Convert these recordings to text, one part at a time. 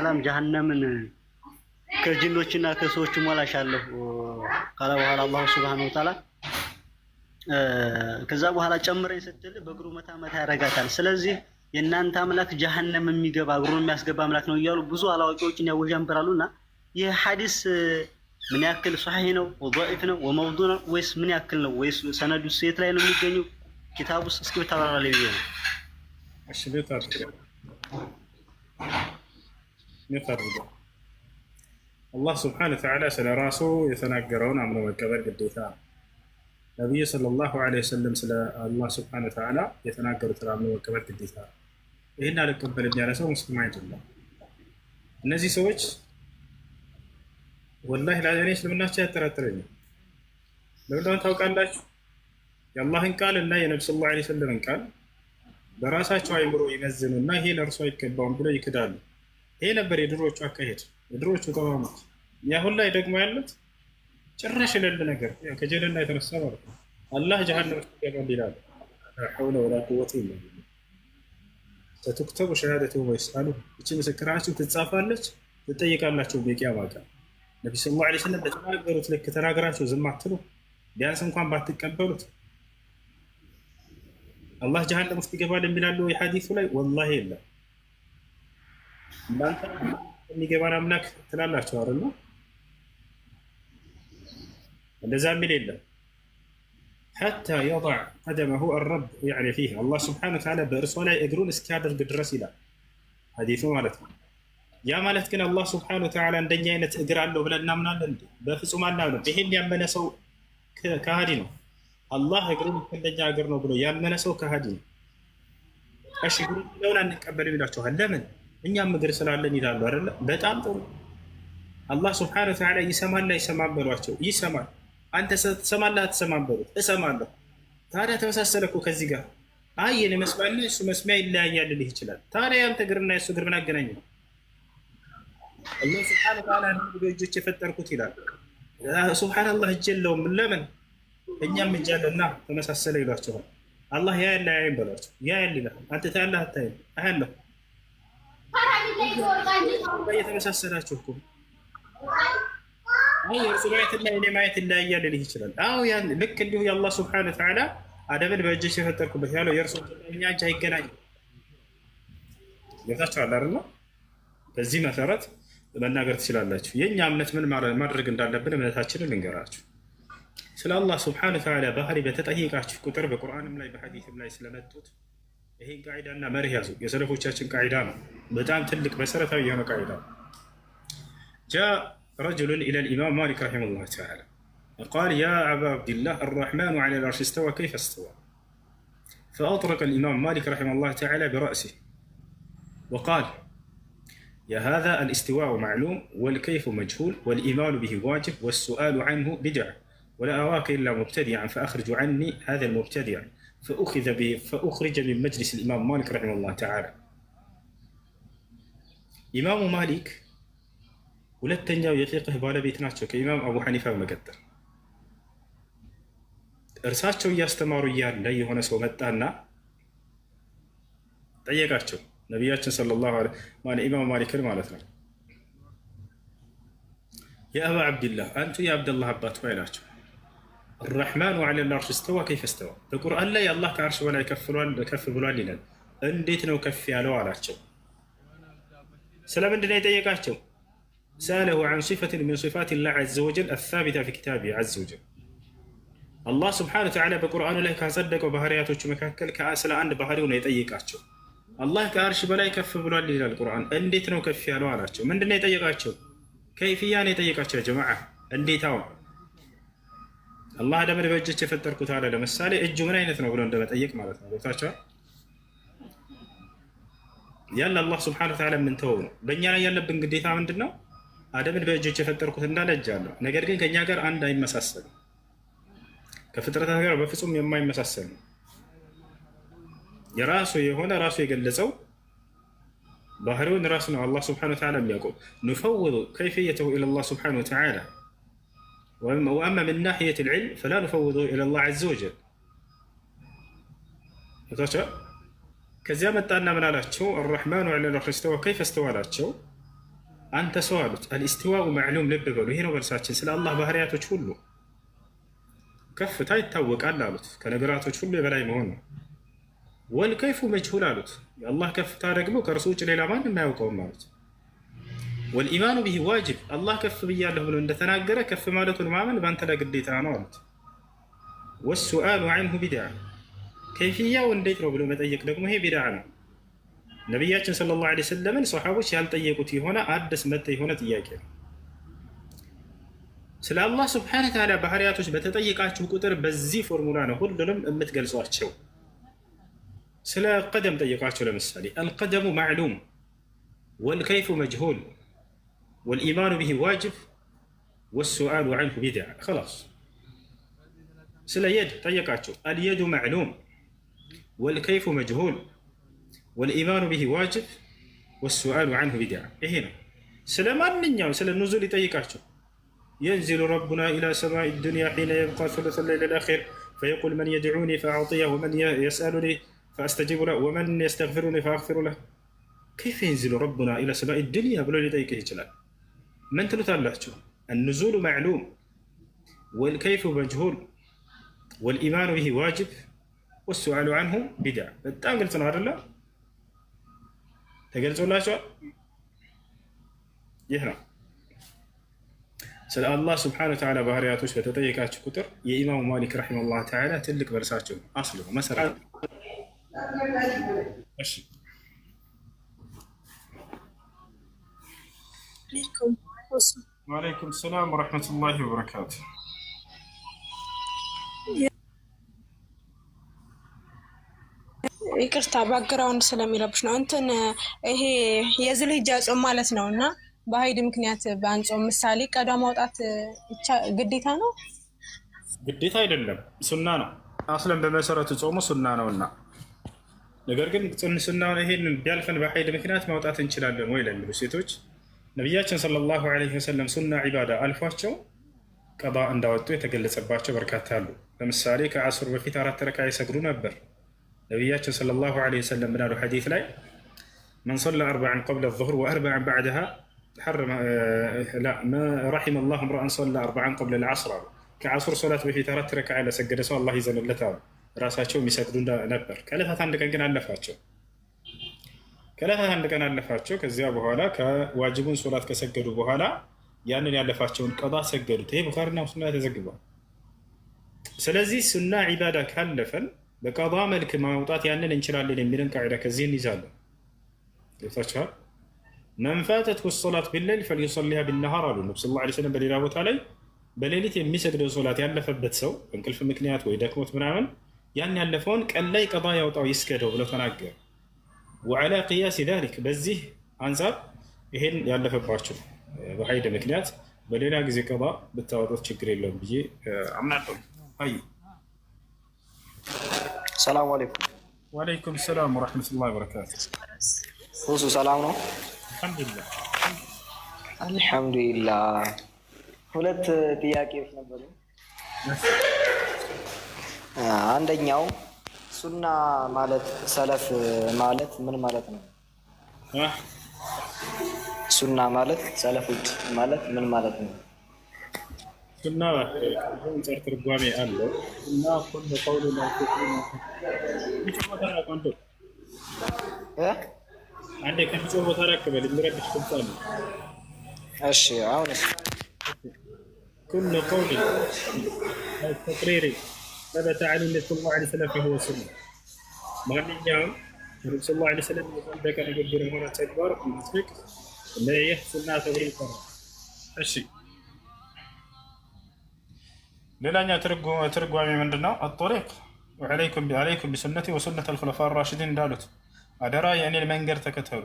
ወሰላም ጀሀነምን ከጅኖችና ከሰዎች ሞላሻለሁ ካለ በኋላ አላህ ሱብሓነሁ ወተዓላ ከዛ በኋላ ጨምረኝ ስትል በእግሩ መታ መታ ያደርጋታል። ስለዚህ የእናንተ አምላክ ጀሀነም የሚገባ እግሩን የሚያስገባ አምላክ ነው እያሉ ብዙ አላዋቂዎችን ያወዣምራሉና ይህ ሐዲስ ምን ያክል ሷሂህ ነው ወضعيف ነው ወመውዱዕ ነው ወይስ ምን ያክል ነው? ወይስ ሰነዱ የት ላይ ነው የሚገኘው? ኪታቡስ እስኪ ብታብራራልኝ ብዬ ነው። እሺ ቤት አላህ ስብሓነሁ ወተዓላ ስለ ራሱ የተናገረውን አምኖ መቀበል ግዴታ ነው። ነቢዩ ሰለላሁ ዐለይሂ ወሰለም ስለ አላህ ስብሓነሁ ወተዓላ የተናገሩትን አምኖ መቀበል ግዴታ ነው። ይህን አልቀበልም ያለ ሰው ሙስሊም አይደለም። እነዚህ ሰዎች ወላሂ ለእኔ እስልምናቸው ያጠራጥረኛል። ለምን ታውቃላችሁ? የአላህን ቃል እና የነቢ ሰለላሁ ዐለይሂ ወሰለምን ቃል በራሳቸው አይምሮ ይመዝኑና ይሄ ለእርሱ አይገባውም ብለው ይክዳሉ። ይሄ ነበር የድሮዎቹ አካሄድ፣ የድሮዎቹ ጠማሞች። ያሁን ላይ ደግሞ ያሉት ጭራሽ የሌለ ነገር ከጀለና የተነሳ ማለት ነው። አላህ ጀሀነም ውስጥ ይገባል ይላል። ላ ሐውለ ወላ ቁወተ ኢላ ቢላህ። ሰቱክተቡ ሸሃደቱሁም ወዩስአሉን። እቺ ምስክራችሁ ትጻፋለች፣ ትጠይቃላችሁ በቂያማ ቀን። ነቢ ሰለላሁ ዐለይሂ ወሰለም በተናገሩት ልክ ተናግራችሁ ዝም አትሉ? ቢያንስ እንኳን ባትቀበሉት አላህ ጀሀነም ውስጥ ይገባል የሚላሉ የሐዲሱ ላይ ወላሂ የለም። እናንተ የሚገባን አምላክ ትላላችሁ አይደል? እንደዛ የሚል የለም። ሐታ የضع ቀደመሁ الرب يعني فيه አላህ ስብሓነሁ ወተዓላ በእርሷ ላይ እግሩን እስኪያደርግ ድረስ ይላል ሐዲሱ ማለት ነው። ያ ማለት ግን አላህ ስብሓነሁ ወተዓላ እንደኛ አይነት እግር አለው ብለን እናምናለን እንዴ? በፍጹም አናምንም። ይሄን ያመነ ሰው ከሃዲ ነው። አላህ እግሩን እንደኛ እግር ነው ብሎ ያመነ ሰው ከሃዲ ነው። እሺ እግሩን ለምን አንቀበልም ይላችኋል? ለምን? እኛም እግር ስላለን ይላሉ አይደለ? በጣም ጥሩ። አላህ ስብሓነሁ ወተዓላ ይሰማል አይሰማም በሏቸው። ይሰማል። አንተ ትሰማለህ አትሰማም በሉት። እሰማለሁ። ታዲያ ተመሳሰለ እኮ ከዚህ ጋር። አይ የኔ መስሚያና እሱ መስሚያ ይለያያል ልልህ ይችላል። ታዲያ ያንተ እግርና የሱ እግር ምን አገናኘው? አላህ ስብሓነሁ ወተዓላ በእጆች የፈጠርኩት ይላል። ሱብሓነላህ እጅ የለውም። ለምን? እኛም እጅ አለና ተመሳሰለ ይሏቸዋል። አላህ ያያል አያይም በሏቸው። ያያል ይላል። አንተ ታያለህ አታይም? አያለሁ። እየተመሳሰላችሁ እኮ አይ የእርሱ ማየትና የኔ ማየት ይለያያል ልልህ ይችላል። አዎ ያን ልክ እንዲሁ የአላህ ስብሓነሁ ወተዓላ አደምን በእጅሽ የፈጠርኩበት ያለው የእርሱ እኛ እጅ አይገናኝም። ገብታችኋል አይደል? በዚህ መሰረት መናገር ትችላላችሁ። የእኛ እምነት ምን ማድረግ እንዳለብን እምነታችንን ልንገራችሁ። ስለ አላህ ስብሓነሁ ወተዓላ ባህሪ በተጠየቃችሁ ቁጥር በቁርአንም ላይ በሐዲስም ላይ ስለመጡት ይሄን ቃዒዳና መርህ ያዙ። የሰለፎቻችን ቃዒዳ ነው። በጣም ትልቅ መሰረታዊ የሆነ ቃዒዳ ነው። ጃ ረጁሉን ኢለል ኢማም ማሊክ ረሒመሁላህ ተዓላ وقال يا أبا عبد الله الرحمن على العرش استوى كيف استوى؟ فأطرق الإمام مالك رحمه الله تعالى برأسه وقال يا هذا الاستواء معلوم والكيف مجهول والإيمان به واجب والسؤال عنه بدعة ولا أراك إلا مبتدعا فأخرج عني هذا المبتدع فأخرج من مجلس الإمام مالك رحمه الله تعالى. إمام مالك ሁለተኛው የፊቅህ ባለቤት ናቸው ከኢማም አቡ ሐኒፋ በመቀጠል። እርሳቸው እያስተማሩ እያለ የሆነ ሰው መጣና ጠየቃቸው። ነቢያችን ሰለላሁ ዐለይሂ ወሰለም ኢማም ማሊክን ማለት ነው። የአባ ዓብድላህ አንቱ የአብደላህ አባት ሆይ ናቸው። الرحمن على العرش استوى كيف استوى؟ በቁርአን ላይ አላህ ከአርሽ በላይ ከፍ ብሏል ይላል። እንዴት ነው ከፍ ያለው አላቸው። ስለምንድን ነው የጠየቃቸው? سأله عن صفة من صفات الله عز وجل الثابتة في كتابه عز وجل. الله سبحانه وتعالى بقرآن الله كصدق وبهريات وشمكاكل كأسل عند بهري ونيتأيقاتشو. الله كأرش بلا يكف بلا لله القرآن. انديت نو كف يالو علاتشو. من دون يتأيقاتشو؟ كيفيان يتأيقاتشو يا جماعة؟ انديتاو. الله هذا من بيجي تفتر كتالة لمسالي الجملة ينثنو بلون دم تأيق مالتنا. بتاشوا؟ يلا الله سبحانه وتعالى من تون. بنيانا يلا بنقديتها من دنو؟ አደምን በእጆች የፈጠርኩት እንዳለ እጅ አለው። ነገር ግን ከኛ ጋር አንድ አይመሳሰልም። ከፍጥረታት ጋር በፍጹም የማይመሳሰል ነው። የራሱ የሆነ ራሱ የገለጸው ባህሪውን ራሱ ነው አላህ ሱብሓነሁ ወተዓላ የሚያውቀው። نفوض كيفيته إلى الله سبحانه وتعالى وأما من ناحية العلم فلا نفوضه إلى الله عز وجل. ከዚያ መጣና ምን አላቸው? الرحمن على العرش استوى كيف استوى አላቸው። አንተ ሰው አሉት አልኢስቲዋኡ ማዕሉም ልብ በሉ ይሄ ነው መልሳችን ስለ አላህ ባህሪያቶች ሁሉ ከፍታ ይታወቃል አሉት ከነገራቶች ሁሉ የበላይ መሆን ነው ወልከይፉ መጅሁል አሉት የአላህ ከፍታ ደግሞ ከእርሱ ውጭ ሌላ ማንም አያውቀውም አሉት ወልኢማኑ ቢሂ ዋጅብ አላህ ከፍ ብያለሁ ብሎ እንደተናገረ ከፍ ማለቱን ማመን በአንተ ላይ ግዴታ ነው አሉት ወሱአሉ ዐንሁ ቢድዓ ከይፍያው እንዴት ነው ብሎ መጠየቅ ደግሞ ይሄ ቢድዓ ነው ነቢያችን ሰለላሁ ዐለይሂ ወሰለምን ሰሓቦች ያልጠየቁት የሆነ አዲስ መጥቶ የሆነ ጥያቄ ነው ስለ አላህ ስብሓነሁ ወተዓላ ባህሪያቶች በተጠየቃችሁ ቁጥር በዚህ ፎርሙላ ነው ሁሉንም የምትገልጿቸው ስለ ቀደም ጠየቃቸው ለምሳሌ አልቀደሙ ማዕሉም ወልከይፉ መጅሁል ወልኢማኑ ቢሂ ዋጅብ ወሱአሉ ዐንሁ ቢድዓ خلاص ስለ የድ ጠየቃቸው አልየዱ ማዕሉም ወልከይፉ መጅሁል ወልኢማኑ ቢሂ ዋጅብ ወሱአሉ ዐንሁ ቢድዓ ይሄ ነው ስለ ማንኛውም ስለ ኑዙል ይጠይቃቸው ينزل ربنا إلى سماء الدنيا حين يبقى ثلث الليل الأخير فيقول من يدعوني فأعطيه ومن يسألني فأستجيب له ومن يستغفرني فأغفر له كيف ينزل ربنا إلى سماء الدنيا بلو يطيقه جلال من تلتالله النزول معلوم والكيف مجهول والإيمان به واجب والسؤال عنه بدع التانقل تنهار الله تقلت الله شو يهنا سأل الله سبحانه وتعالى بهرياتوش فتطيقاتش كتر يا إمام مالك رحمه الله تعالى تلك برساتهم أصله مسألة ماشي وعليكم السلام ورحمة الله وبركاته ይቅርታ ባክግራውንድ ስለሚረብሽ ነው እንትን ይሄ የዝልህጃ ጾም ማለት ነውና በሀይድ ምክንያት ባንጾም ምሳሌ ቀዷ ማውጣት ግዴታ ነው ግዴታ አይደለም ሱና ነው አስለም በመሰረቱ ጾሙ ሱና ነውና ነገር ግን ሱናውን ይሄን ቢያልፈን በሀይድ ምክንያት ማውጣት እንችላለን ወይ ለሚሉ ሴቶች ነቢያችን ሰለላሁ ዐለይሂ ወሰለም ሱና ዒባዳ አልፏቸው ቀዷ እንዳወጡ የተገለጸባቸው በርካታ አሉ ለምሳሌ ከአስር በፊት 4 ረክዓ ይሰግዱ ነበር ነቢያችን ሰለላሁ ዐለይሂ ወሰለም ምን አሉ ሐዲስ ላይ من صلى 4 قبل الظهر و4 بعدها حرم لا ما رحم الله امرأ صلى 4 قبل العصر كعصر صلاة በፊት 4 ረክዓ ለሰገደ ሰው አላህ ይዘንለታል ራሳቸው የሚሰግዱ ነበር ከዕለታት አንድ ቀን ግን አለፋቸው ከዕለታት አንድ ቀን አለፋቸው ከዚያ በኋላ ከዋጅቡን ሶላት ከሰገዱ በኋላ ያንን ያለፋቸውን ቀዷ ሰገዱት ይሄ ቡኻሪና ሙስሊም ተዘግቧል ስለዚህ ሱና ዒባዳ ካለፈን በቀዷ መልክ ማውጣት ያንን እንችላለን የሚልን ቃዒዳ ከዚህ እንይዛለን ገብታችኋል መን ፋተትሁ ሶላት ቢለይል ፈልዩሰሊሃ ቢነሃር አሉ ነብዩ ሰለላሁ ዐለይሂ ወሰለም በሌላ ቦታ ላይ በሌሊት የሚሰግደው ሶላት ያለፈበት ሰው እንቅልፍ ምክንያት ወይ ደክሞት ምናምን ያን ያለፈውን ቀን ላይ ቀዷ ያውጣው ይስገደው ብለው ተናገሩ ወዐላ ቂያስ ዛሊክ በዚህ አንፃር ይሄን ያለፈባቸው በሀይድ ምክንያት በሌላ ጊዜ ቀዷ ብታወጡት ችግር የለውም ብዬ አምናለሁ አይ ሰላም አለይኩም ወአለይኩም ሰላም ወራህመቱላሂ ወበረካቱህ ሁሱ ሰላም ነው አልሐምዱሊላህ አልሐምዱሊላህ ሁለት ጥያቄዎች ነበሩ አንደኛው ሱና ማለት ሰለፍ ማለት ምን ማለት ነው ሱና ማለት ሰለፎች ማለት ምን ማለት ነው ሱና አንፃር ትርጓሜ አለው እና ሁሉ ቀውሉ ነው አንዴ ከፍጾ ቦታ ረክበል ምረብሽ ፍጻሜ እሺ አሁንስ كل قول تقرير ثبت عن النبي صلى الله عليه وسلم فهو سنة ማንኛውም النبي صلى الله عليه وسلم የጸደቀ ንግግር ሆነ ተግባር መስበክ ለይህ ሱና ተብሎ ይጠራል እሺ ሌላኛው ትርጓሜ ምንድነው الطريق وعليكم بسنتي وسنة الخلفاء الراشدين እንዳሉት አደራ የኔን መንገድ ተከተሉ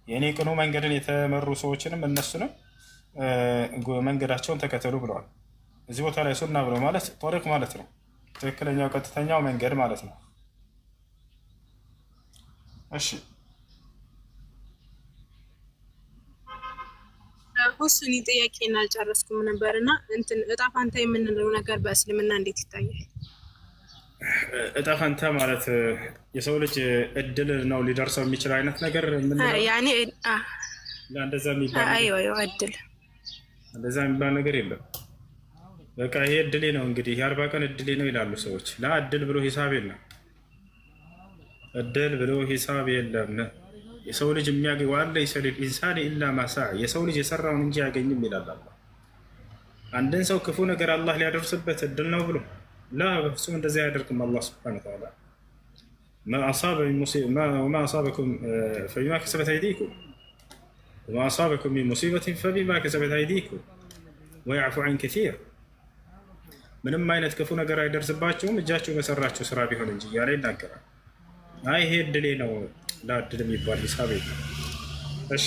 የኔ ቅኑ መንገድን የተመሩ ሰዎችንም እነሱንም መንገዳቸውን ተከተሉ ብለዋል እዚህ ቦታ ላይ ሱና ብሎ ማለት طريق ማለት ነው ትክክለኛው ቀጥተኛው መንገድ ማለት ነው እሺ ሁሱኒ ጥያቄን አልጨረስኩም ነበርና እንትን እጣ ፋንታ የምንለው ነገር በእስልምና እንዴት ይታያል እጣ ፋንታ ማለት የሰው ልጅ እድል ነው ሊደርሰው የሚችል አይነት ነገር ምን ነው ያኔ እንደዛ የሚባል እድል እንደዛ የሚባል ነገር የለም። በቃ ይሄ እድሌ ነው እንግዲህ የ40 ቀን እድሌ ነው ይላሉ ሰዎች። እድል ብሎ ሂሳብ የለም። እድል ብሎ ሂሳብ የለም። የሰው ልጅ የሚያገኝ ወለይሰ ሊልኢንሳኒ ኢላ ማ ሰዓ፣ የሰው ልጅ የሰራውን እንጂ አያገኝም ይላል አላህ። አንድን ሰው ክፉ ነገር አላህ ሊያደርስበት እድል ነው ብሎ በፍጹም እንደዚያ አያደርግም አላህ ሱብሓነሁ ወተዓላ። ወማ አሳበኩም ፈቢማ ከሰበት አይዲኩም ወማ አሳበኩም ሚን ሙሲበትን ፈቢማ ከሰበት አይዲኩም ወየዕፉ ዐን ከሲር። ምንም አይነት ክፉ ነገር አይደርስባቸውም እጃቸው በሰራቸው ስራ ቢሆን እንጂ እያለ ይናገራል። ይሄ እድሌ ነው፣ ለእድል የሚባል ሂሳብ የለም። እሺ